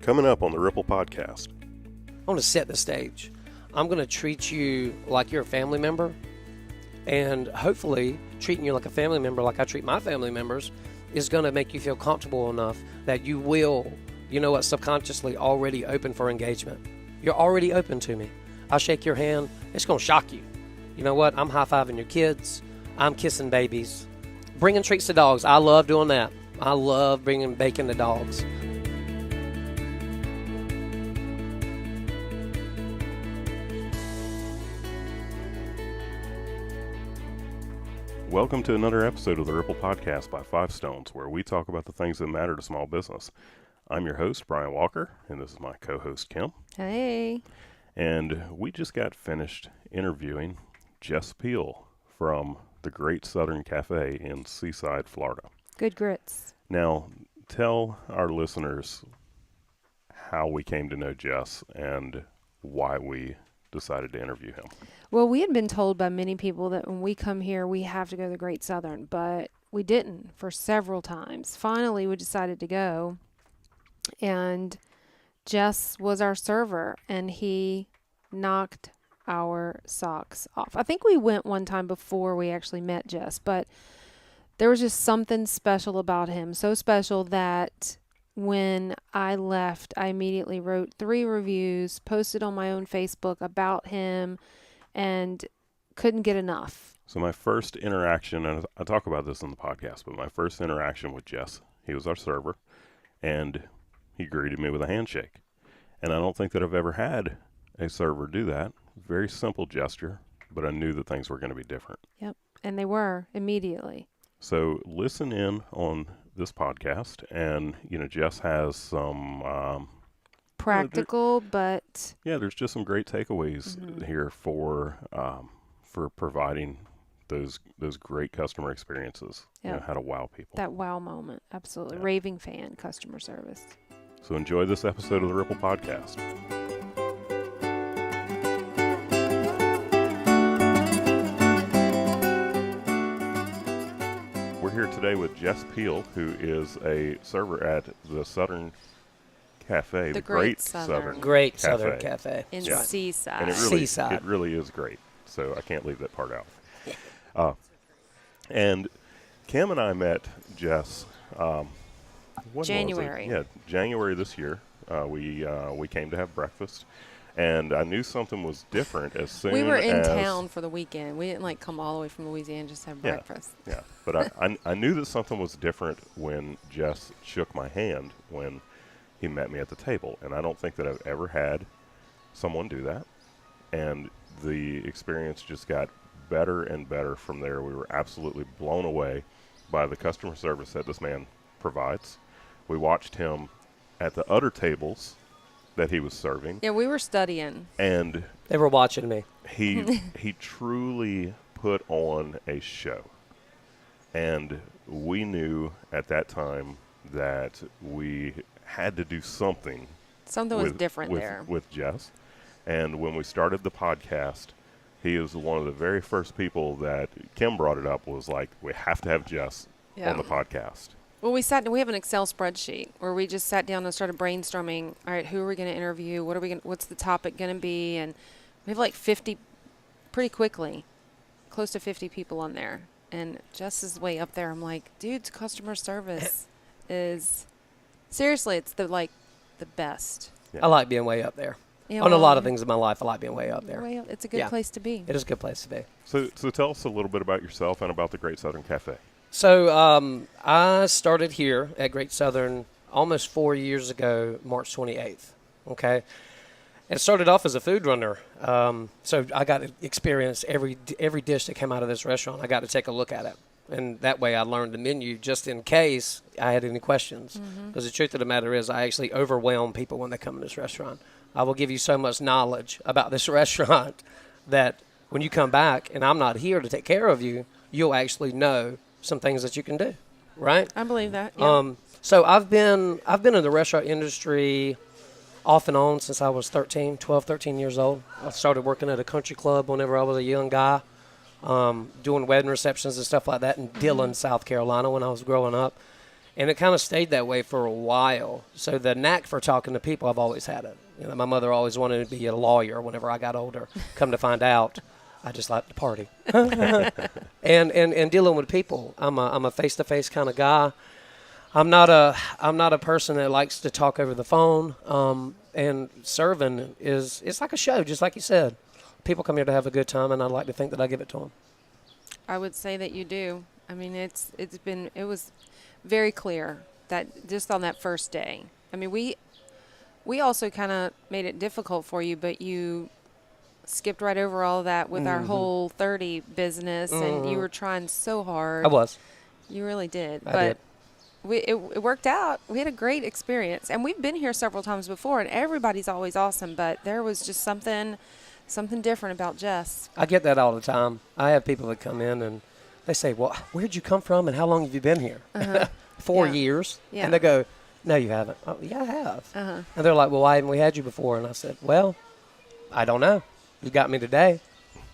Coming up on the Ripple Podcast. I want to set the stage. I'm going to treat you like you're a family member, and hopefully treating you like a family member like I treat my family members is going to make you feel comfortable enough that you will, subconsciously already open for engagement. You're already open to me. I'll shake your hand. It's going to shock you. You know what? I'm high-fiving your kids. I'm kissing babies. Bringing treats to dogs. I love doing that. I love bringing bacon to dogs. Welcome to another episode of the Ripple Podcast by Five Stones, where we talk about the things that matter to small business. I'm your host, Brian Walker, and this is my co-host, Kim. Hey. And we just got finished interviewing Jess Peele from the Great Southern Cafe in Seaside, Florida. Good grits. Now, tell our listeners how we came to know Jess and why we decided to interview him. Well, we had been told by many people that when we come here, we have to go to the Great Southern, but we didn't for several times. Finally, we decided to go, and Jess was our server, and he knocked our socks off. I think we went one time before we actually met Jess, but there was just something special about him, so special that when I left, I immediately wrote 3 reviews, posted on my own Facebook about him, and couldn't get enough. So my first interaction, and I talk about this in the podcast, but my first interaction with Jess, he was our server, and he greeted me with a handshake. And I don't think that I've ever had a server do that. Very simple gesture, but I knew that things were going to be different. Yep, and they were immediately. So listen in on this podcast, and, Jess has some practical, but there's just some great takeaways here for providing those great customer experiences. Yep. How to wow people. That wow moment, absolutely. Yeah. Raving fan customer service. So enjoy this episode of the Ripple Podcast. We're here today with Jess Peele, who is a server at the Southern Cafe, the Great Southern Great Cafe. Southern Cafe. In Yeah. Seaside. And Seaside. it really is great. So I can't leave that part out. And Kim and I met Jess. When January. was it? Yeah, January this year. We came to have breakfast, and I knew something was different as soon as... We were in town for the weekend. We didn't come all the way from Louisiana just to have breakfast. Yeah, but I knew that something was different when Jess shook my hand when he met me at the table, and I don't think that I've ever had someone do that, and the experience just got better and better from there. We were absolutely blown away by the customer service that this man provides. We watched him at the other tables that he was serving. Yeah, we were studying. And They were watching me. he truly put on a show. And we knew at that time that we had to do something. Something was different there. With Jess. And when we started the podcast, he is one of the very first people that Kim brought it up, was like, we have to have Jess on the podcast. Well, we have an Excel spreadsheet where we just sat down and started brainstorming. All right, who are we going to interview? What's the topic going to be? And we have like 50, pretty quickly, close to 50 people on there. And Jess is way up there. I'm like, dude's customer service is seriously, it's the best. Yeah. I like being way up there. Yeah, On a lot of things in my life, I like being way up there. It's a good place to be. It is a good place to be. So tell us a little bit about yourself and about the Great Southern Cafe. So I started here at Great Southern almost 4 years ago, March 28th, okay? And it started off as a food runner. So I got to experience every dish that came out of this restaurant. I got to take a look at it. And that way I learned the menu just in case I had any questions. Because the truth of the matter is I actually overwhelm people when they come to this restaurant. I will give you so much knowledge about this restaurant that when you come back and I'm not here to take care of you, you'll actually know some things that you can do, right? I believe that. Yeah. So I've been in the restaurant industry off and on since I was 12, 13 years old. I started working at a country club whenever I was a young guy, doing wedding receptions and stuff like that in Dillon, South Carolina when I was growing up. And it kind of stayed that way for a while. So the knack for talking to people, I've always had it. You know, my mother always wanted to be a lawyer whenever I got older. Come to find out, I just like to party. and dealing with people, I'm a face-to-face kind of guy. I'm not a person that likes to talk over the phone. And serving it's like a show, just like you said. People come here to have a good time, and I like to think that I give it to them. I would say that you do. I mean, it was very clear that just on that first day. I mean, we also kind of made it difficult for you, but you skipped right over all that with our whole 30 business, and you were trying so hard. I was. You really did. I but did. It worked out. We had a great experience, and we've been here several times before, and everybody's always awesome, but there was just something different about Jess. I get that all the time. I have people that come in and they say, well, where'd you come from and how long have you been here? 4 Yeah. years. Yeah. And they go, no, you haven't. Oh, yeah, I have. Uh-huh. And they're like, well, why haven't we had you before? And I said, well, I don't know. You got me today,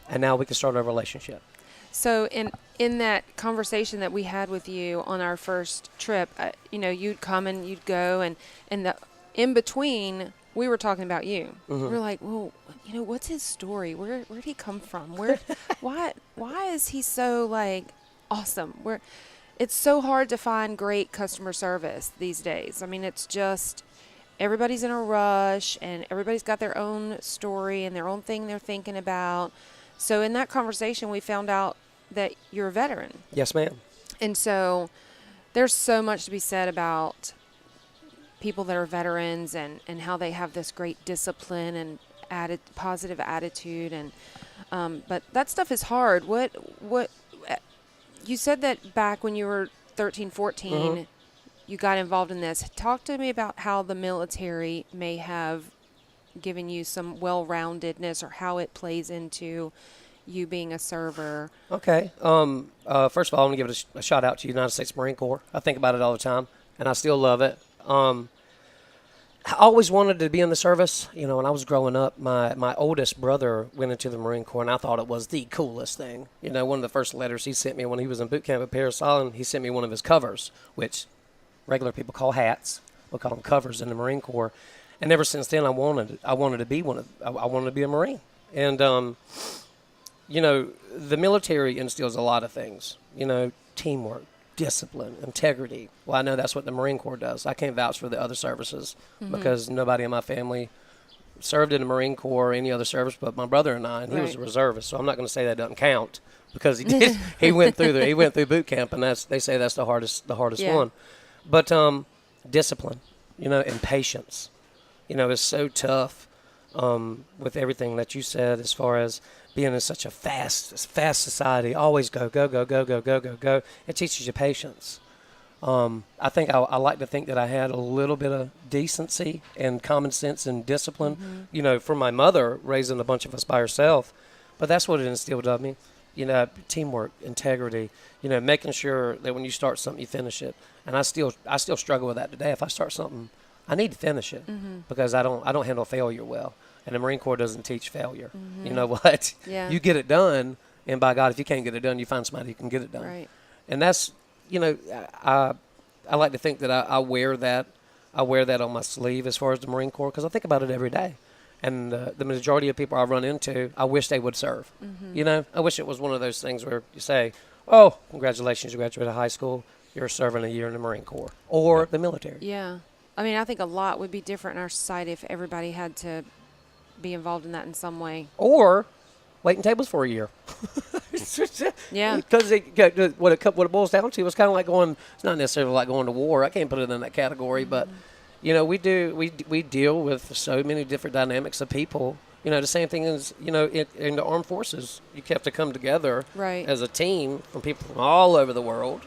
and now we can start our relationship. So in that conversation that we had with you on our first trip, you'd come and you'd go, and in between, we were talking about you. We were like, well, what's his story? Where'd he come from? Why is he so like awesome? It's so hard to find great customer service these days. I mean, it's just everybody's in a rush, and everybody's got their own story and their own thing they're thinking about. So in that conversation, we found out that you're a veteran. Yes, ma'am. And so there's so much to be said about people that are veterans and how they have this great discipline and positive attitude. And but that stuff is hard. What you said that back when you were 13, 14, you got involved in this. Talk to me about how the military may have given you some well-roundedness, or how it plays into you being a server. Okay. First of all, I want to give it a shout out to the United States Marine Corps. I think about it all the time, and I still love it. I always wanted to be in the service. When I was growing up, my oldest brother went into the Marine Corps, and I thought it was the coolest thing. One of the first letters he sent me when he was in boot camp at Paris Island, he sent me one of his covers, which regular people call hats. We call them covers in the Marine Corps. And ever since then, I wanted to be I wanted to be a Marine. And the military instills a lot of things. Teamwork, discipline, integrity. Well, I know that's what the Marine Corps does. I can't vouch for the other services because nobody in my family served in the Marine Corps or any other service but my brother and I, and he was a reservist. So I'm not going to say that doesn't count because he did. He went through boot camp, and they say that's the hardest one. But discipline, and patience. It's so tough with everything that you said as far as being in such a fast society. Always go. It teaches you patience. I think I like to think that I had a little bit of decency and common sense and discipline, from my mother raising a bunch of us by herself. But that's what it instilled of me. Teamwork, integrity, making sure that when you start something, you finish it. And I still struggle with that today. If I start something, I need to finish it because I don't handle failure well. And the Marine Corps doesn't teach failure. You know what? Yeah. You get it done, and by God, if you can't get it done, you find somebody who can get it done. Right. And that's, I like to think that I wear that. I wear that on my sleeve as far as the Marine Corps because I think about it every day. And the majority of people I run into, I wish they would serve. I wish it was one of those things where you say, oh, congratulations, you graduated high school. You're serving a year in the Marine Corps or the military. Yeah. I mean, I think a lot would be different in our society if everybody had to be involved in that in some way. Or waiting tables for a year. Yeah. Because what it boils down to is kind of like going, it's not necessarily like going to war. I can't put it in that category, but, we deal with so many different dynamics of people. The same thing as, in the armed forces. You have to come together as a team from people from all over the world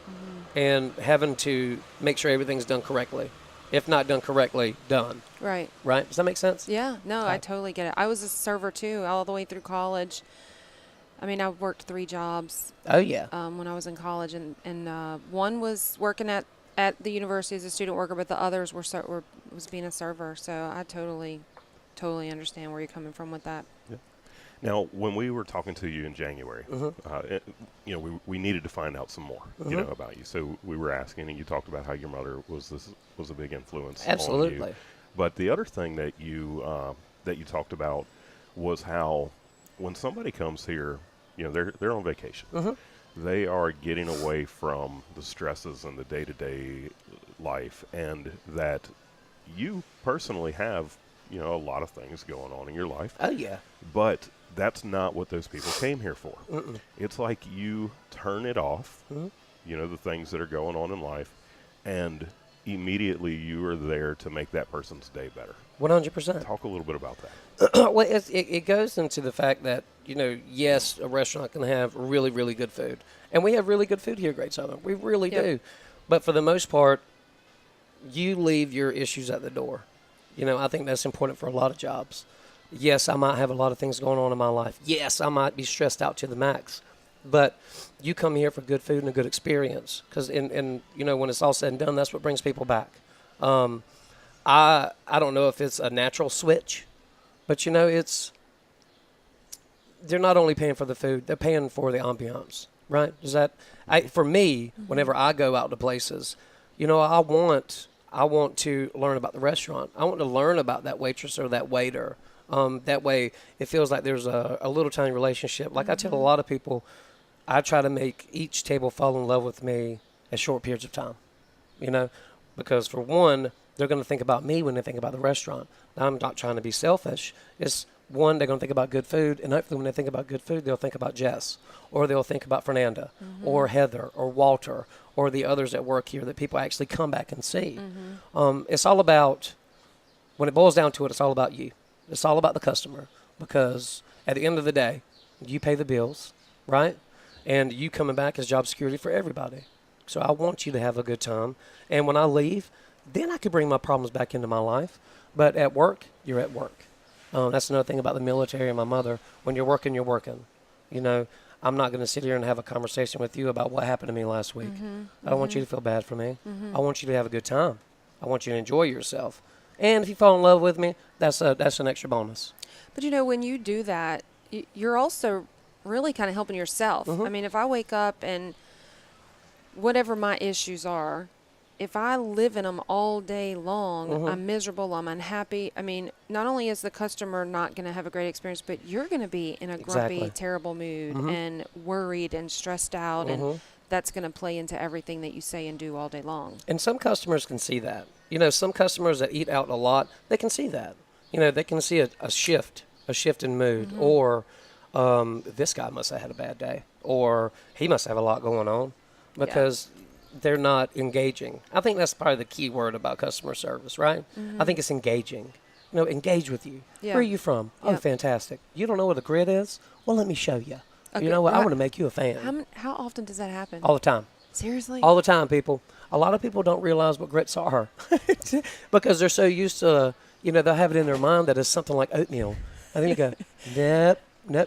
and having to make sure everything's done correctly. If not done correctly, done. Right. Right? Does that make sense? Yeah. No, I totally get it. I was a server, too, all the way through college. I mean, I worked 3 jobs. Oh, yeah. When I was in college, and one was working at the university as a student worker, but the others was being a server. So I totally understand where you're coming from with that. Yeah. Now, when we were talking to you in January, Mm-hmm. We needed to find out some more, Mm-hmm. about you. So we were asking, and you talked about how your mother was a big influence on you. Absolutely. But the other thing that you talked about was how when somebody comes here, they're on vacation. Mm-hmm. They are getting away from the stresses and the day-to-day life, and that you personally have, a lot of things going on in your life. Oh yeah. But that's not what those people came here for. Mm-mm. It's like you turn it off, Mm-hmm. the things that are going on in life, and immediately you are there to make that person's day better. 100%. Talk a little bit about that. Well, it goes into the fact that, yes, a restaurant can have really, really good food. And we have really good food here at Great Southern. We really Yep. do. But for the most part, you leave your issues at the door. I think that's important for a lot of jobs. Yes, I might have a lot of things going on in my life. Yes, I might be stressed out to the max. But you come here for good food and a good experience. Because, when it's all said and done, that's what brings people back. I don't know if it's a natural switch, but it's they're not only paying for the food, they're paying for the ambiance, right? For me, whenever I go out to places, I want to learn about the restaurant. I want to learn about that waitress or that waiter. That way it feels like there's a little tiny relationship. Like I tell a lot of people, I try to make each table fall in love with me in short periods of time, because for one, they're going to think about me when they think about the restaurant. Now, I'm not trying to be selfish. It's one, they're going to think about good food, and hopefully when they think about good food, they'll think about Jess, or they'll think about Fernanda, or Heather, or Walter, or the others that work here that people actually come back and see. It's all about, when it boils down to it, it's all about you. It's all about the customer, because at the end of the day, you pay the bills, right? And you coming back is job security for everybody. So I want you to have a good time. And when I leave, then I could bring my problems back into my life. But at work, you're at work. That's another thing about the military and my mother. When you're working, you're working. I'm not going to sit here and have a conversation with you about what happened to me last week. I don't want you to feel bad for me. I want you to have a good time. I want you to enjoy yourself. And if you fall in love with me, that's an extra bonus. But when you do that, you're also really kind of helping yourself. I mean, if I wake up and whatever my issues are, if I live in them all day long, I'm miserable, I'm unhappy. I mean, not only is the customer not going to have a great experience, but you're going to be in a grumpy, Exactly. terrible mood and worried and stressed out, and that's going to play into everything that you say and do all day long. And some customers can see that. Some customers that eat out a lot, they can see that. They can see a shift in mood, or this guy must have had a bad day, or he must have a lot going on, because they're not engaging. I think that's probably the key word about customer service, right? I think it's engaging. Engage with you. Yeah. Where are you from? Oh, Yeah. fantastic. You don't know what a grit is? Well, let me show you. Okay, You know what? I how- want to make you a fan. How often does that happen? All the time. Seriously? All the time, people. A lot of people don't realize what grits are because they're so used to, they'll have it in their mind that it's something like oatmeal. And then you go, nope,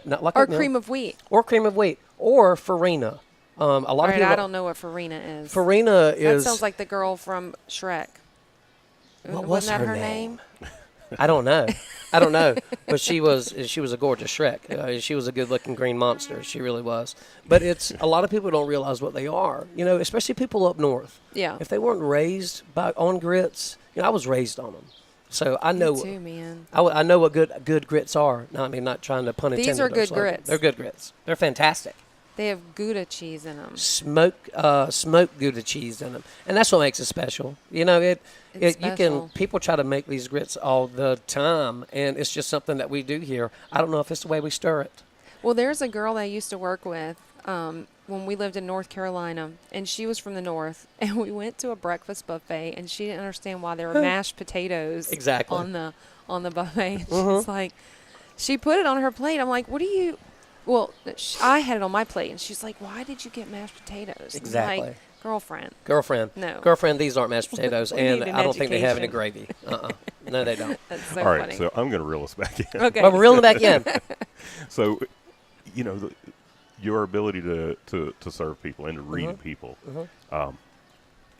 not like or oatmeal. cream of wheat. Or cream of wheat. Or farina. A lot All of right, people. I don't know what farina is. Farina That is. sounds like the girl from Shrek. What was Wasn't that her her name? I don't know. But she was a gorgeous Shrek. She was a good-looking green monster. She really was. But it's a lot of people don't realize what they are. Especially people up north. Yeah. If they weren't raised on grits, I was raised on them, so I know. Me too, man. I know what good grits are. No, I mean, not trying to pun intended. These are or good something. grits. They're good grits. They're fantastic. They have Gouda cheese in them. Smoked Gouda cheese in them, and that's what makes it special. You It's can special. people try to make these grits all the time, and it's just something that we do here. I don't know if it's the way we stir it. Well, there's a girl that I used to work with when we lived in North Carolina, and she was from the north, and we went to a breakfast buffet, and she didn't understand why there were mashed potatoes Exactly. on the buffet. She's like, she put it on her plate. I'm like, what do you? Well, I had it on my plate, and she's like, why did you get mashed potatoes? I'm Exactly. like, girlfriend. Girlfriend. No. Girlfriend, these aren't mashed potatoes, We and need an I don't think they have any education. gravy. No, they don't. That's so All right, funny. so I'm going to reel us back in. Okay. Well, we're reeling back in. So, your ability to serve people and to read people,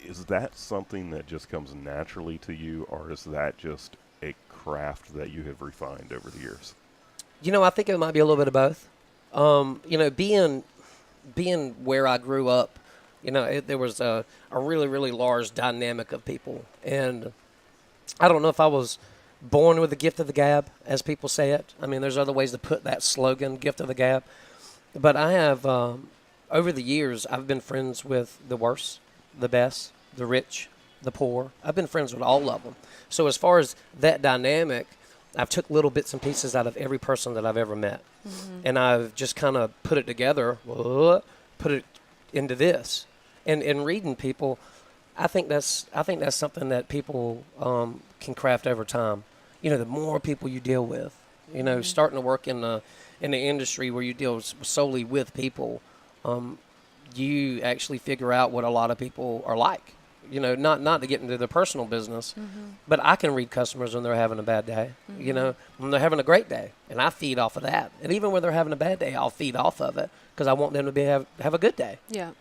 is that something that just comes naturally to you, or is that just a craft that you have refined over the years? I think it might be a little bit of both. Being where I grew up, there was a really, really large dynamic of people. And I don't know if I was born with the gift of the gab, as people say it. I mean, there's other ways to put that slogan, gift of the gab. But I have, over the years, I've been friends with the worst, the best, the rich, the poor. I've been friends with all of them. So as far as that dynamic, I've took little bits and pieces out of every person that I've ever met. And I've just kind of put it together, put it into this. And in reading people, I think that's something that people can craft over time. The more people you deal with, starting to work in the industry where you deal solely with people, you actually figure out what a lot of people are like. Not to get into the personal business, but I can read customers when they're having a bad day, when they're having a great day, and I feed off of that. And even when they're having a bad day, I'll feed off of it because I want them to have a good day. Yeah.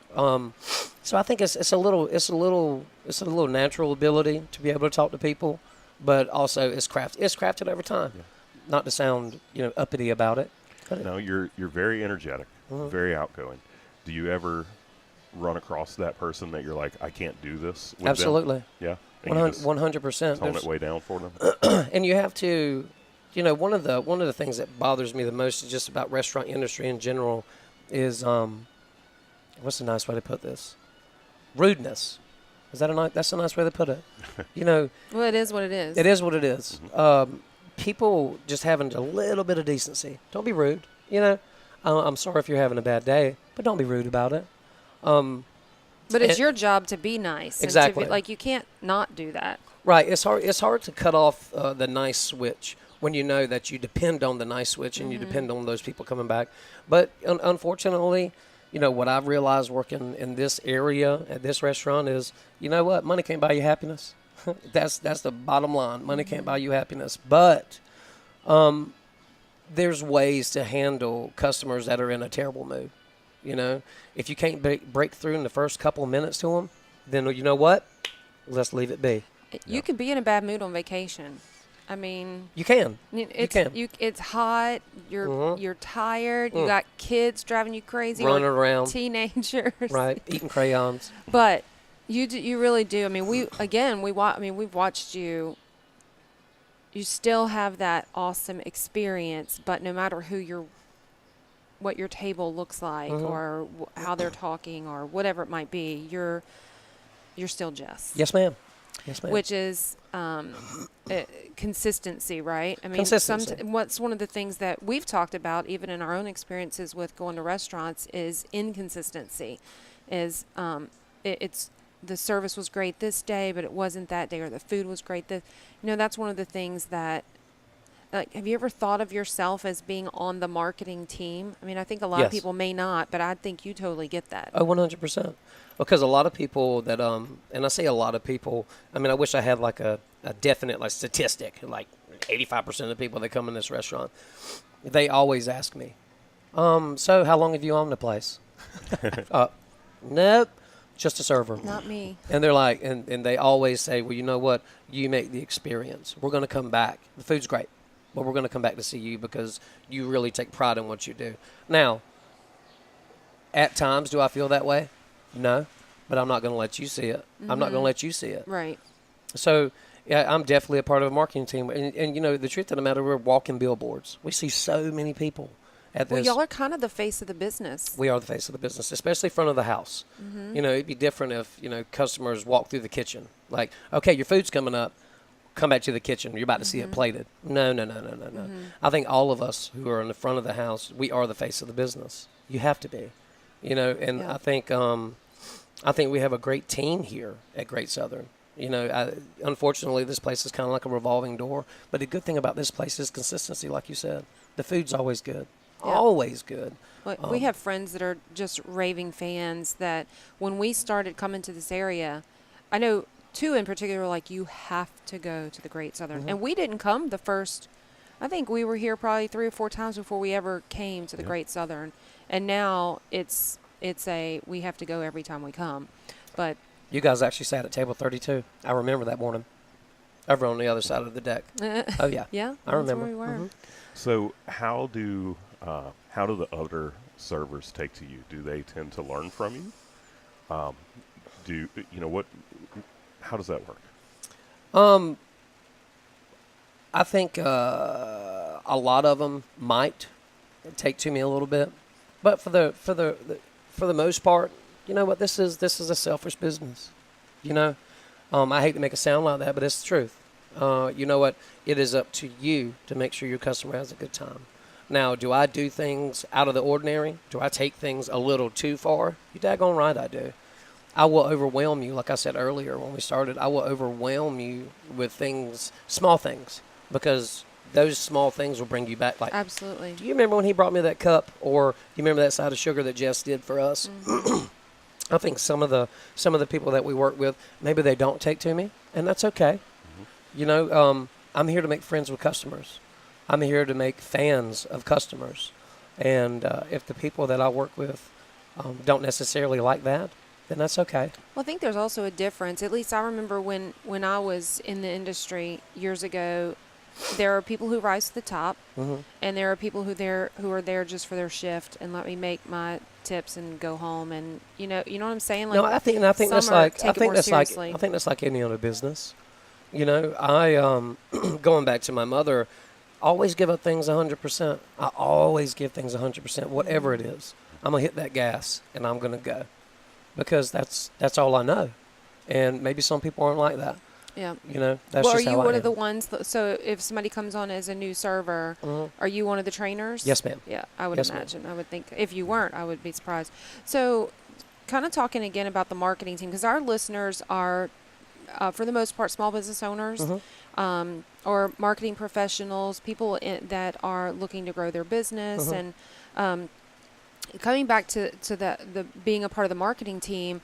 So I think it's a little natural ability to be able to talk to people, but also it's crafted over time. Yeah. Not to sound uppity about it. But No, you're very energetic, very outgoing. Do you ever run across that person that you're like, I can't do this with absolutely. them? Yeah. 100%. Tone it way down for them. And you have to, one of the things that bothers me the most is just about restaurant industry in general is what's a nice way to put this? Rudeness. That's a nice way to put it. Well, it is what it is. It is what it is. People just having a little bit of decency. Don't be rude. I'm sorry if you're having a bad day, but don't be rude about it. But it's your job to be nice. Exactly. And you can't not do that. Right. It's hard to cut off the nice switch when you know that you depend on the nice switch and you depend on those people coming back. But unfortunately, what I've realized working in this area at this restaurant is, what? Money can't buy you happiness. That's the bottom line. Money can't buy you happiness. But there's ways to handle customers that are in a terrible mood. If you can't break through in the first couple of minutes to them, then you know what? Let's leave it be. You can be in a bad mood on vacation. I mean, you can. It's hot. You're tired. You got kids driving you crazy. Running around. Teenagers. Right. Eating crayons. But you really do. I mean, we've watched you. You still have that awesome experience, but no matter what your table looks like or how they're talking or whatever it might be, you're still Jess. Yes, ma'am. Yes, ma'am. Which is consistency, right? I mean, consistency. What's one of the things that we've talked about, even in our own experiences with going to restaurants, is inconsistency. Is it's the service was great this day, but it wasn't that day, or the food was great. That's one of the things that. Have you ever thought of yourself as being on the marketing team? I mean, I think a lot of people may not, but I think you totally get that. Oh, 100%. Because a lot of people that, and I say a lot of people, I mean, I wish I had like a definite statistic, like 85% of the people that come in this restaurant, they always ask me, so how long have you owned the place? Nope, just a server. Not me. And they're like, and they always say, well, you know what? You make the experience. We're going to come back. The food's great. But we're going to come back to see you because you really take pride in what you do. Now, at times, do I feel that way? No, but I'm not going to let you see it. I'm not going to let you see it. Right. So, yeah, I'm definitely a part of a marketing team. And the truth of the matter, we're walking billboards. We see so many people at this. Well, y'all are kind of the face of the business. We are the face of the business, especially front of the house. It'd be different if, customers walk through the kitchen. Like, okay, your food's coming up. Come back to the kitchen. You're about to see it plated. No. I think all of us who are in the front of the house, we are the face of the business. You have to be, And I think we have a great team here at Great Southern. Unfortunately, this place is kind of like a revolving door. But the good thing about this place is consistency, like you said. The food's always good. Yeah. Always good. Well, we have friends that are just raving fans that when we started coming to this area, I know two in particular were like, you have to go to the Great Southern. And we didn't come the first, I think we were here probably 3 or 4 times before we ever came to the Great Southern. And now we have to go every time we come. But you guys actually sat at table 32. I remember that morning. Over on the other side of the deck. Oh, yeah. Yeah, I remember. Where we were. So how do the other servers take to you? Do they tend to learn from you? Um, do you know what? How does that work? Um, I think a lot of them might take to me a little bit, but for the most part, you know what? This is a selfish business. You know, I hate to make it sound like that, but it's the truth. You know what? It is up to you to make sure your customer has a good time. Now, do I do things out of the ordinary? Do I take things a little too far? You daggone right I do. I will overwhelm you, like I said earlier when we started. I will overwhelm you with things, small things, because those small things will bring you back. Like, Absolutely. do you remember when he brought me that cup, or you remember that side of sugar that Jess did for us? I think some of the people that we work with, maybe they don't take to me, and that's okay. You know, I'm here to make friends with customers. I'm here to make fans of customers, and if the people that I work with don't necessarily like that, then that's okay. Well, I think there's also a difference. At least I remember when I was in the industry years ago, there are people who rise to the top, and there are people who are there just for their shift and let me make my tips and go home. And you know what I'm saying? Like, No, I think that's some like take it more seriously. I think that's like any other business. You know, I going back to my mother, always give up things 100%. I always give things 100%, whatever it is. I'm gonna hit that gas and I'm gonna go, because that's all I know. And maybe some people aren't like that. Yeah. You know, that's Well, are just how you I one am. of the ones? So if somebody comes on as a new server, are you one of the trainers? Yes, ma'am. Yeah, I would Yes, ma'am. imagine. I would think if you weren't, I would be surprised. So, kind of talking again about the marketing team, because our listeners are, for the most part, small business owners. Or marketing professionals, people that are looking to grow their business, and coming back to the being a part of the marketing team.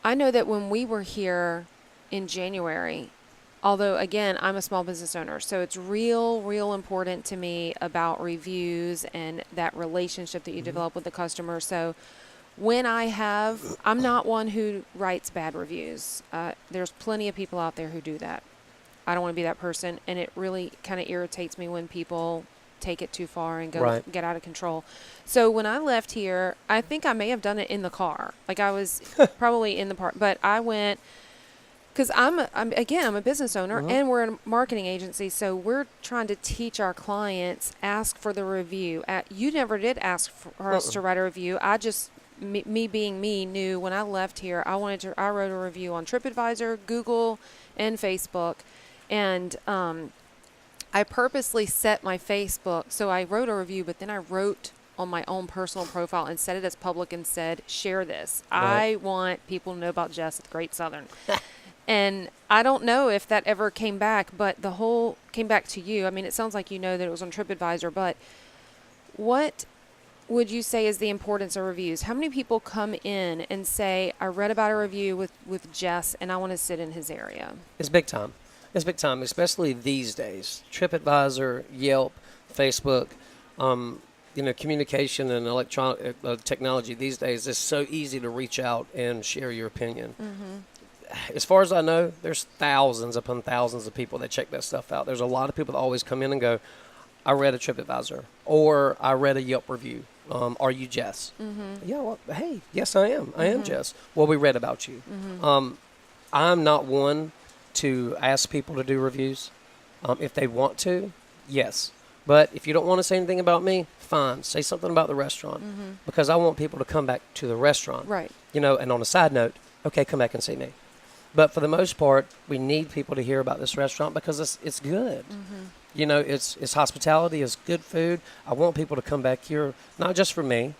I know that when we were here in January, although again I'm a small business owner, so it's real important to me about reviews and that relationship that you develop with the customer. So when I'm not one who writes bad reviews. There's plenty of people out there who do that. I don't want to be that person, and it really kind of irritates me when people take it too far and get out of control. So when I left here, I think I may have done it in the car. Like I was probably in the park, but I went because I'm a business owner and we're a marketing agency, so we're trying to teach our clients, ask for the review. You never did ask for us to write a review. I just me being me knew when I left here I wrote a review on TripAdvisor, Google, and Facebook. And I purposely set my Facebook, so I wrote a review, but then I wrote on my own personal profile and set it as public and said, share this. Right. I want people to know about Jess at the Great Southern. And I don't know if that ever came back, but the whole came back to you. I mean, it sounds like you know that it was on TripAdvisor, but what would you say is the importance of reviews? How many people come in and say, I read about a review with Jess and I want to sit in his area? It's big time. It's big time, especially these days. TripAdvisor, Yelp, Facebook, you know, communication and electronic technology these days is so easy to reach out and share your opinion. As far as I know, there's thousands upon thousands of people that check that stuff out. There's a lot of people that always come in and go, I read a TripAdvisor, or I read a Yelp review. Are you Jess? Yeah, well, hey, yes, I am. I am Jess. Well, we read about you. I'm not one to ask people to do reviews. If they want to, yes. But if you don't want to say anything about me, fine. Say something about the restaurant, because I want people to come back to the restaurant. Right. You know, and on a side note, okay, come back and see me. But for the most part, we need people to hear about this restaurant because it's good. You know, it's hospitality, it's good food. I want people to come back here, not just for me,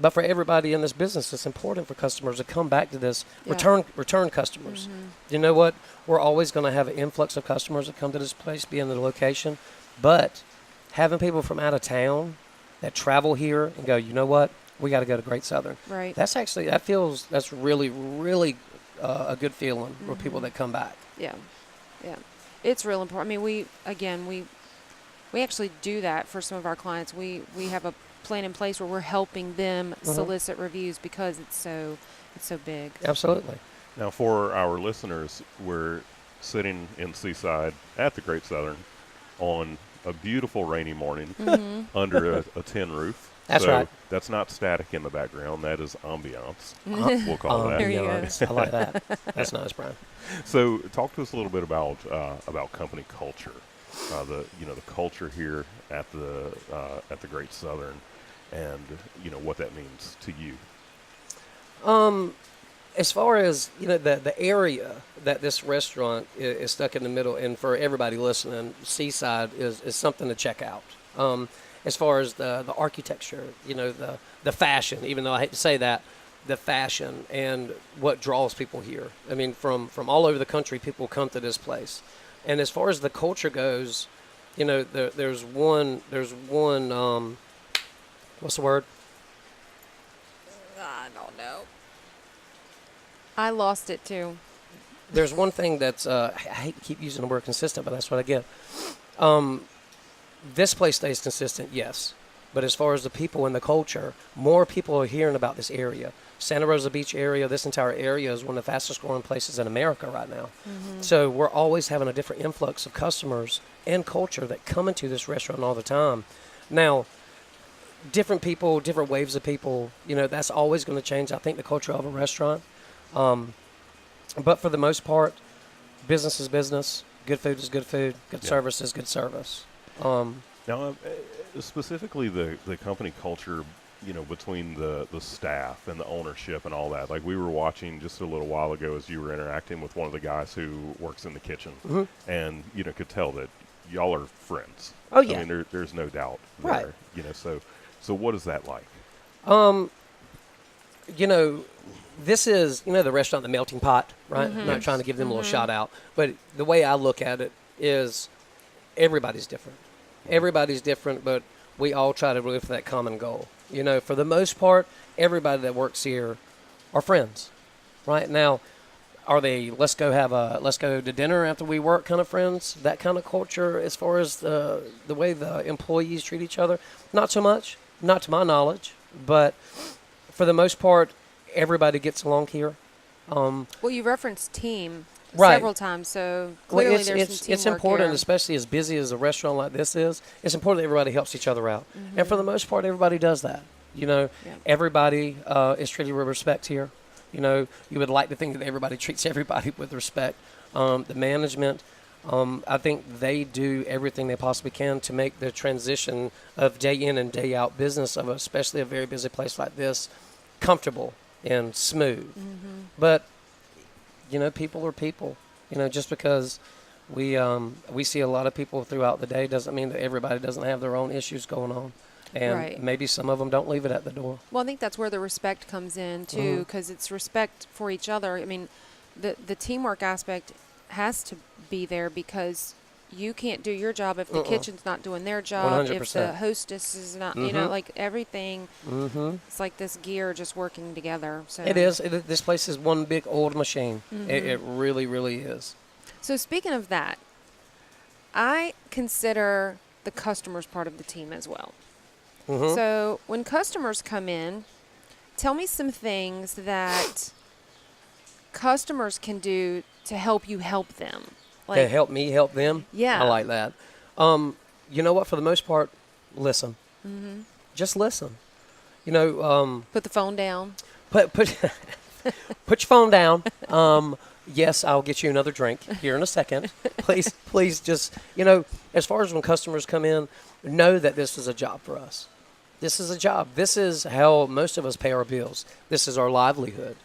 but for everybody in this business. It's important for customers to come back to this, return customers. You know what? We're always going to have an influx of customers that come to this place, be in the location. But having people from out of town that travel here and go, you know what? We got to go to Great Southern. Right. That's really, really a good feeling for people that come back. Yeah. Yeah. It's real important. I mean, we actually do that for some of our clients. We have a plan in place where we're helping them solicit reviews because it's so big. Absolutely. Now, for our listeners, we're sitting in Seaside at the Great Southern on a beautiful rainy morning under a tin roof. That's so right. That's not static in the background. That is ambiance. Uh, We'll call that. There you go. Ambiance. I like that. That's nice, Brian. So, talk to us a little bit about company culture. The culture here at the Great Southern, and what that means to you. As far as the area that this restaurant is stuck in the middle, and for everybody listening, Seaside is something to check out. As far as the architecture, the fashion, even though I hate to say that, the fashion and what draws people here. I mean, from all over the country, people come to this place. And as far as the culture goes, there's one. What's the word? I don't know. I lost it too. There's one thing that's I hate to keep using the word consistent, but that's what I get. This place stays consistent, yes. But as far as the people and the culture, more people are hearing about this area. Santa Rosa Beach area, this entire area is one of the fastest growing places in America right now. So we're always having a different influx of customers and culture that come into this restaurant all the time. Now, different people, different waves of people, that's always going to change, I think, the culture of a restaurant. But for the most part, business is business. Good food is good food. Good service is good service. Now, specifically the company culture, between the staff and the ownership and all that. Like we were watching just a little while ago as you were interacting with one of the guys who works in the kitchen, and could tell that y'all are friends. Oh yeah, I mean there's no doubt right. there. So what is that like? This is the restaurant, the Melting Pot, right? I'm not trying to give them a little shout out, but the way I look at it is everybody's different. Everybody's different, but we all try to live for that common goal. For the most part, everybody that works here are friends. Right now, are they let's go to dinner after we work kind of friends? That kind of culture as far as the way the employees treat each other? Not so much, not to my knowledge, but for the most part, everybody gets along here. Well, you referenced team Right. several times, so clearly there's some teamwork it's important, here. especially as busy as a restaurant like this is. It's important that everybody helps each other out, and for the most part, everybody does that. Everybody is treated with respect here. You would like to think that everybody treats everybody with respect. The management, I think they do everything they possibly can to make the transition of day in and day out business of especially a very busy place like this comfortable and smooth. But people are people. Just because we see a lot of people throughout the day doesn't mean that everybody doesn't have their own issues going on. And Right. maybe some of them don't leave it at the door. Well, I think that's where the respect comes in too, because it's respect for each other. I mean, the teamwork aspect has to be there because you can't do your job if the kitchen's not doing their job. 100%. If the hostess is not, like everything. It's like this gear just working together. So It is. This place is one big old machine. It really, really is. So speaking of that, I consider the customers part of the team as well. So when customers come in, tell me some things that customers can do to help you help them. To help me help them. Yeah. I like that. You know what? For the most part, listen. Just listen. Put the phone down. Put put your phone down. Yes, I'll get you another drink here in a second. Please just, as far as when customers come in, know that this is a job for us. This is a job. This is how most of us pay our bills. This is our livelihood.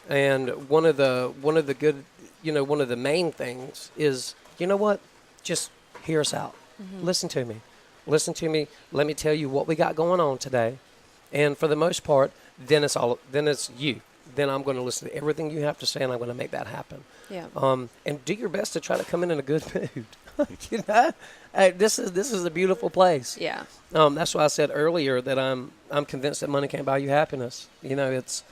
And one of the good, one of the main things is, what? Just hear us out. Listen to me. Listen to me. Let me tell you what we got going on today. And for the most part, then it's you. Then I'm going to listen to everything you have to say, and I'm going to make that happen. Yeah. And do your best to try to come in a good mood. This is a beautiful place. Yeah. That's why I said earlier that I'm convinced that money can't buy you happiness. It's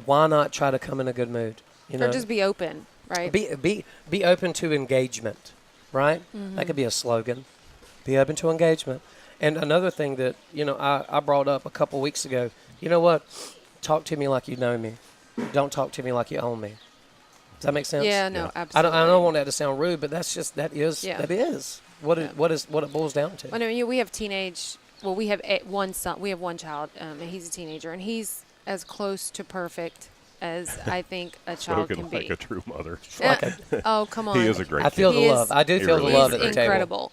why not try to come in a good mood? Or just be open, right? Be open to engagement, right? That could be a slogan. Be open to engagement. And another thing that I brought up a couple weeks ago. You know what? Talk to me like you know me. Don't talk to me like you own me. Does that make sense? Yeah, no, Yeah. absolutely. I don't want that to sound rude, but that is. Yeah. That is. what Yeah. what it boils down to. Well, no, we have teenage. Well, we have one son. We have one child, and he's a teenager, and he's as close to perfect as I think a child Spoken can like be. a true mother. Like Oh, come on! He is a great I feel kid. the He love. is- I do he feel really the love is at the great. table.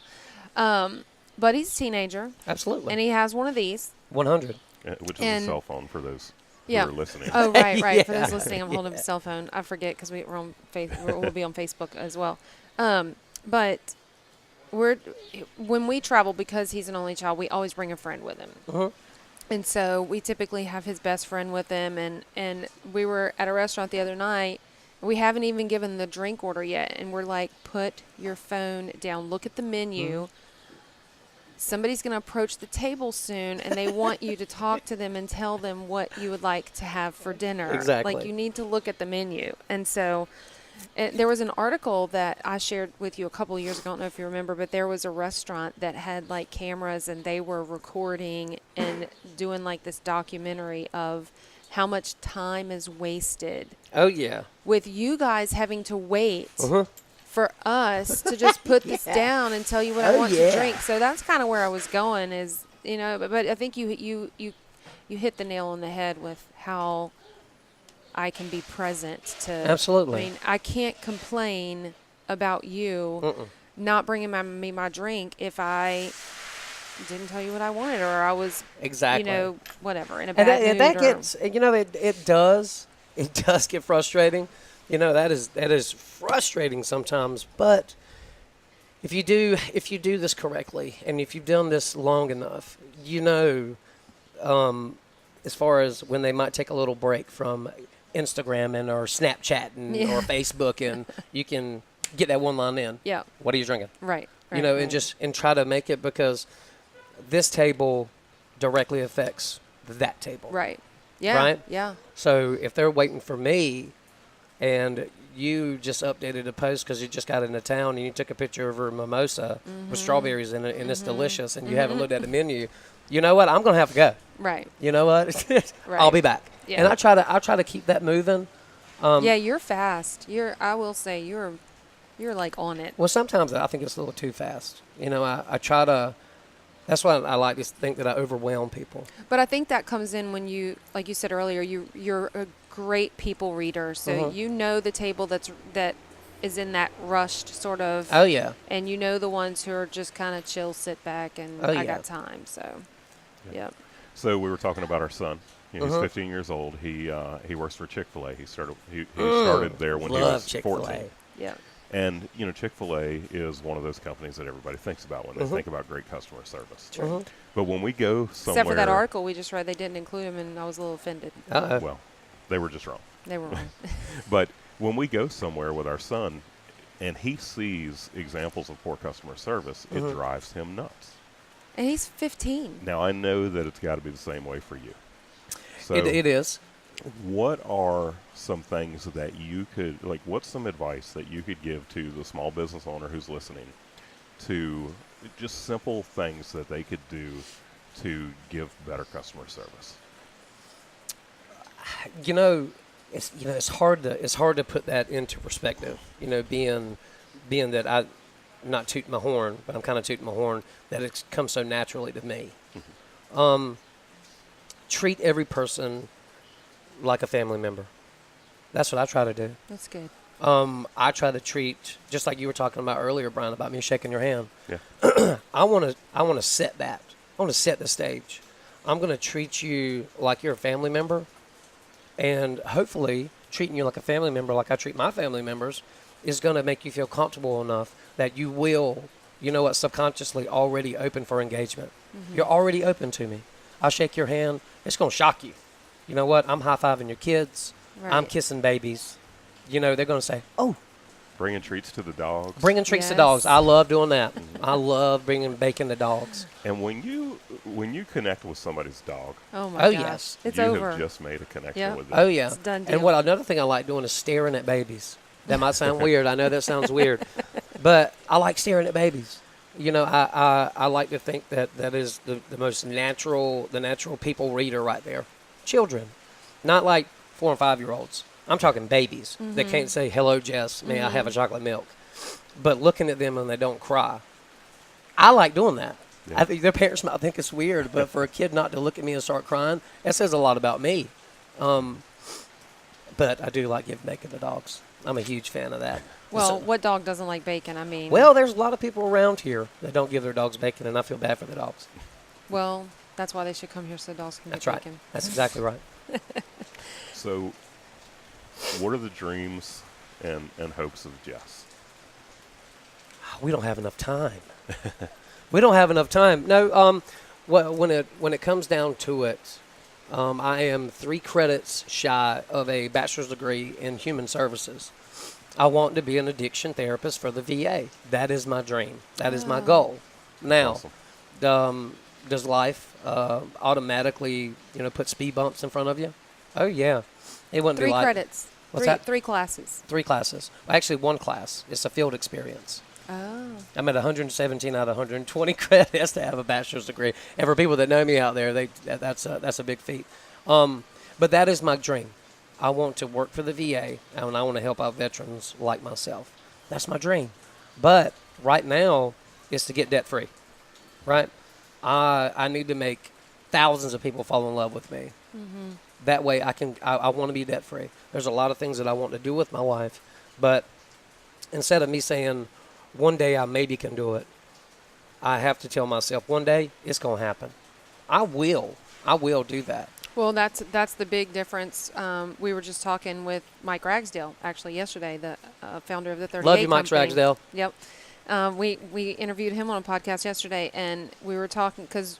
Incredible. But he's a teenager, Absolutely. and he has one of these. 100. Which is a And- cell phone for those Yeah. who are listening. Oh, right. For Yeah. those listening, I'm holding a cell phone. I forget because we're on we'll be on Facebook as well. But when we travel, because he's an only child, we always bring a friend with him. Mhm. And so we typically have his best friend with him. And we were at a restaurant the other night. We haven't even given the drink order yet. And we're like, put your phone down. Look at the menu. Somebody's going to approach the table soon, and they want you to talk to them and tell them what you would like to have for dinner. Exactly. Like, you need to look at the menu. And so there was an article that I shared with you a couple of years ago. I don't know if you remember, but there was a restaurant that had, like, cameras, and they were recording and doing, like, this documentary of how much time is wasted Oh, yeah. with you guys having to wait Uh-huh. for us to just put this down and tell you what I Oh, want yeah. to drink. So that's kind of where I was going is, but I think you hit the nail on the head with how I can be present to. Absolutely. I mean, I can't complain about you not bringing me my drink if I didn't tell you what I wanted, or I was, Exactly. whatever, in a And bad that, mood. that or- gets, it does get frustrating. That is frustrating sometimes. But if you do this correctly, and if you've done this long enough, as far as when they might take a little break from Instagramming or Snapchatting Yeah. or Facebooking, you can get that one line in. Yeah. What are you drinking? Right. And try to make it, because this table directly affects that table. Right. Yeah. Right? Yeah. So if they're waiting for me, and you just updated a post because you just got into town and you took a picture of a mimosa with strawberries in it, and it's delicious, and you haven't looked at the menu, you know what? I'm gonna have to go. Right. You know what? Right. I'll be back. Yeah. And I try to keep that moving. Yeah, you're fast. I will say you're like on it. Well, sometimes I think it's a little too fast. I try to. That's why I like to think that I overwhelm people. But I think that comes in when you, like you said earlier, you're a great people reader. So you know the table that is in that rushed sort of. Oh yeah. And you know the ones who are just kind of chill, sit back, and Oh, I yeah. got time. So, yep. So we were talking about our son. He's Uh-huh. 15 years old. He works for Chick-fil-A. He started there when he Love was Chick-fil-A. 14. Yep. And Chick-fil-A is one of those companies that everybody thinks about when they think about great customer service. Uh-huh. But when we go somewhere, Except for that article we just read, they didn't include him, and I was a little offended. Uh-oh. well, they were just wrong. They were wrong. But when we go somewhere with our son, and he sees examples of poor customer service, it drives him nuts. And he's 15. Now I know that it's got to be the same way for you. So It is. what are some things that you could, what's some advice that you could give to the small business owner who's listening, to just simple things that they could do to give better customer service? It's hard to put that into perspective. Being that I'm not tooting my horn, but I'm kind of tooting my horn, that it comes so naturally to me. Treat every person like a family member. That's what I try to do. That's good. I try to treat, just like you were talking about earlier, Brian, about me shaking your hand. Yeah. I want to set that. I want to set the stage. I'm going to treat you like you're a family member, and hopefully treating you like a family member, like I treat my family members, is going to make you feel comfortable enough that you will, subconsciously already open for engagement. You're already open to me. I'll shake your hand. It's going to shock you. You know what? I'm high-fiving your kids. Right. I'm kissing babies. They're going to say, oh, Bringing treats to the dogs. bringing treats to Yes. dogs. I love doing that. I love bringing bacon to dogs. And when you connect with somebody's dog, Oh my Oh, gosh. yes. It's you over. have just made a connection Yeah. with them. Oh, yeah. It's a done And deal. what another thing I like doing is staring at babies. That might sound weird. I know that sounds weird. But I like staring at babies. I like to think that is the most natural, the natural people reader right there. Children. Not like 4 and 5-year-olds. I'm talking babies Mm-hmm. that can't say, hello, Jess, may I have a chocolate milk? But looking at them and they don't cry. I like doing that. Yeah. I think their parents might think it's weird, but for a kid not to look at me and start crying, that says a lot about me. But I do like giving bacon to dogs. I'm a huge fan of that. Well, So- what dog doesn't like bacon? I mean, well, there's a lot of people around here that don't give their dogs bacon, and I feel bad for the dogs. well, that's why they should come here so the dogs can That's get right. bacon. That's exactly right. So, what are the dreams and hopes of Jess? We don't have enough time. We don't have enough time. No, well, when it comes down to it, I am 3 credits shy of a bachelor's degree in human services. I want to be an addiction therapist for the VA. That is my dream. That is my goal. Now, Awesome. does life automatically, put speed bumps in front of you? Oh yeah, it wouldn't 3 be like credits. What's three, that? 3 classes. 3 classes. Actually, 1 class. It's a field experience. Oh. I'm at 117 out of 120 credits to have a bachelor's degree. And for people that know me out there, that's a big feat. But that is my dream. I want to work for the VA, and I want to help out veterans like myself. That's my dream. But right now, it's to get debt free. Right? I need to make thousands of people fall in love with me. Mm-hmm. That way, I want to be debt free. There's a lot of things that I want to do with my wife, but instead of me saying, one day I maybe can do it, I have to tell myself, one day it's going to happen. I will do that. Well, that's the big difference. We were just talking with Mike Ragsdale actually yesterday, the founder of the 38 Love you, Mike Company. Ragsdale. Yep. We interviewed him on a podcast yesterday, and we were talking because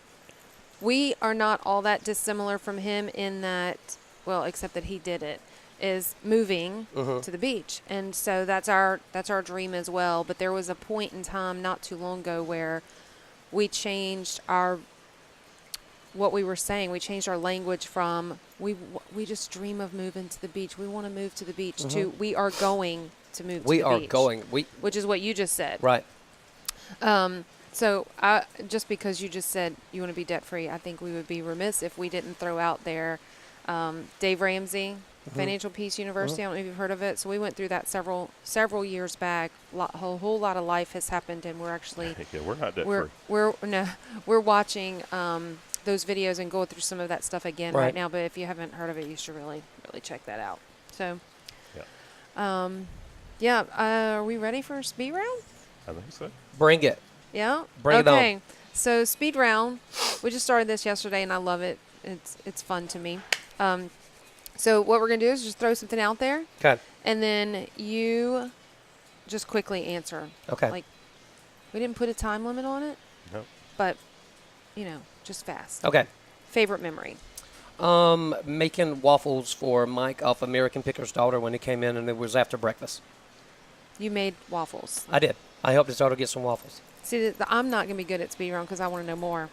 we are not all that dissimilar from him in that, well, except that he did it, is moving to the beach, and so that's our dream as well. But there was a point in time not too long ago where we changed what we were saying. We changed our language from we just dream of moving to the beach. We want to move to the beach to we are going to move to We the are beach. going. Which is what you just said. Right. So just because you just said you want to be debt free, I think we would be remiss if we didn't throw out there Dave Ramsey, Financial Peace University. I don't know if you've heard of it. So we went through that several years back. A whole lot of life has happened, and we're actually Yeah, we're not debt we're free. we're watching those videos and going through some of that stuff again right Right. now. But if you haven't heard of it, you should really check that out. So, are we ready for speed round? I think so. Bring it. Yeah. Bring it on. Okay. So speed round. We just started this yesterday, and I love it. It's fun to me. So what we're gonna do is just throw something out there, Okay. and then you just quickly answer. Okay. Like, we didn't put a time limit on it, No. but just fast. Okay. Favorite memory. Making waffles for Mike off American Picker's daughter when he came in, and it was after breakfast. You made waffles. I did. I helped his daughter get some waffles. See, I'm not gonna be good at speed round because I want to know more.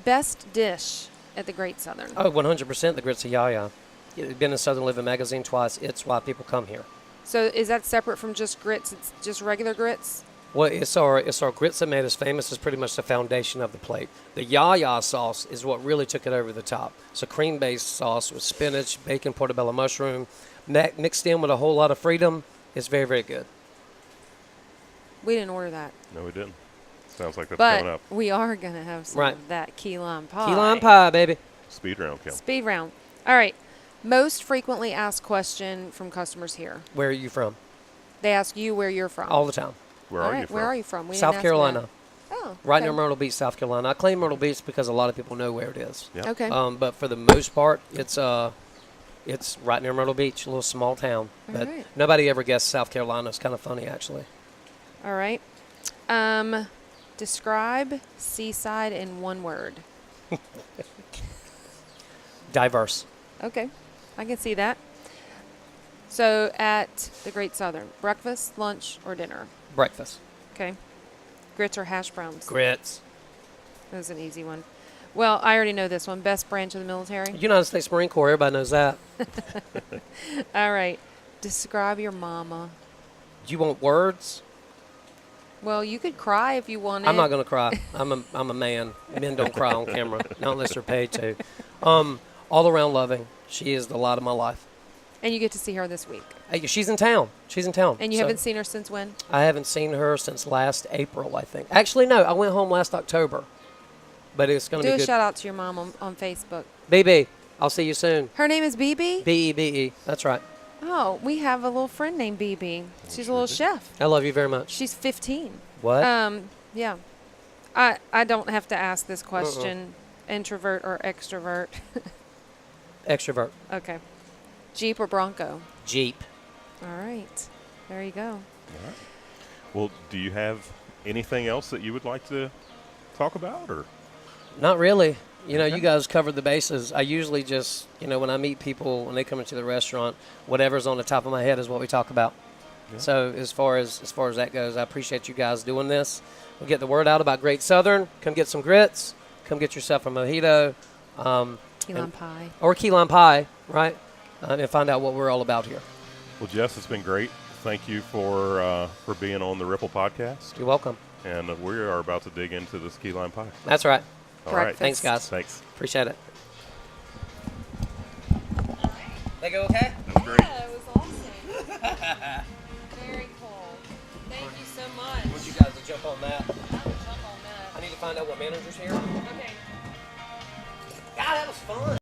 Best dish at the Great Southern. Oh, 100% the grits of Yaya. It's been in Southern Living magazine twice. It's why people come here. So is that separate from just grits? It's just regular grits? Well, it's our grits that made us famous. Is pretty much the foundation of the plate. The Yaya sauce is what really took it over the top. It's a cream-based sauce with spinach, bacon, portobello mushroom, mixed in with a whole lot of freedom. It's very, very good. We didn't order that. No, we didn't. Sounds like that's coming But up. we are going to have some Right. of that key lime pie. Key lime pie, baby. Speed round, Kim. Speed round. All right. Most frequently asked question from customers here. Where are you from? They ask you where you're from. All the time. Where All are right, you from? Where are you from? We didn't South ask Carolina. that. Oh, Right okay. near Myrtle Beach, South Carolina. I claim Myrtle Beach because a lot of people know where it is. Yeah. Okay. But for the most part, it's right near Myrtle Beach, a little small town. All But right. nobody ever guessed South Carolina. It's kind of funny, actually. All right. Describe Seaside in one word. Diverse. Okay. I can see that. So at the Great Southern, breakfast, lunch, or dinner? Breakfast. Okay. Grits or hash browns? Grits. That was an easy one. Well, I already know this one. Best branch of the military? United States Marine Corps, everybody knows that. All right. Describe your mama. Do you want words? Well, you could cry if you wanted. I'm not going to cry. I'm a man. Men don't cry on camera, not unless they're paid to. All around loving. She is the light of my life. And you get to see her this week. She's in town. She's in town. And you So haven't seen her since when? I haven't seen her since last April, I think. Actually, no, I went home last October. But it's going to Do be a good. shout out to your mom on Facebook. BB, I'll see you soon. Her name is BB? BEBE. That's right. Oh, we have a little friend named BB. She's a little chef. I love you very much. She's 15. What? Yeah. I don't have to ask this question. Introvert or extrovert? Extrovert. Okay. Jeep or Bronco? Jeep. All right. There you go. All right. Well, do you have anything else that you would like to talk about, or? Not really. You know, Okay. you guys covered the bases. I usually just, when I meet people, when they come into the restaurant, whatever's on the top of my head is what we talk about. Yeah. So as far as that goes, I appreciate you guys doing this. We'll get the word out about Great Southern. Come get some grits. Come get yourself a mojito. Key lime pie. Or key lime pie, right? And find out what we're all about here. Well, Jess, it's been great. Thank you for being on the Ripple podcast. You're welcome. And we are about to dig into this key lime pie. That's right. All right. Breakfast. Thanks, guys. Thanks. Appreciate it. They go okay? That was great. Yeah, it was awesome. Very cool. Thank you so much. I want you guys to jump on that. I will jump on that. I need to find out what manager's here. Okay. God, that was fun.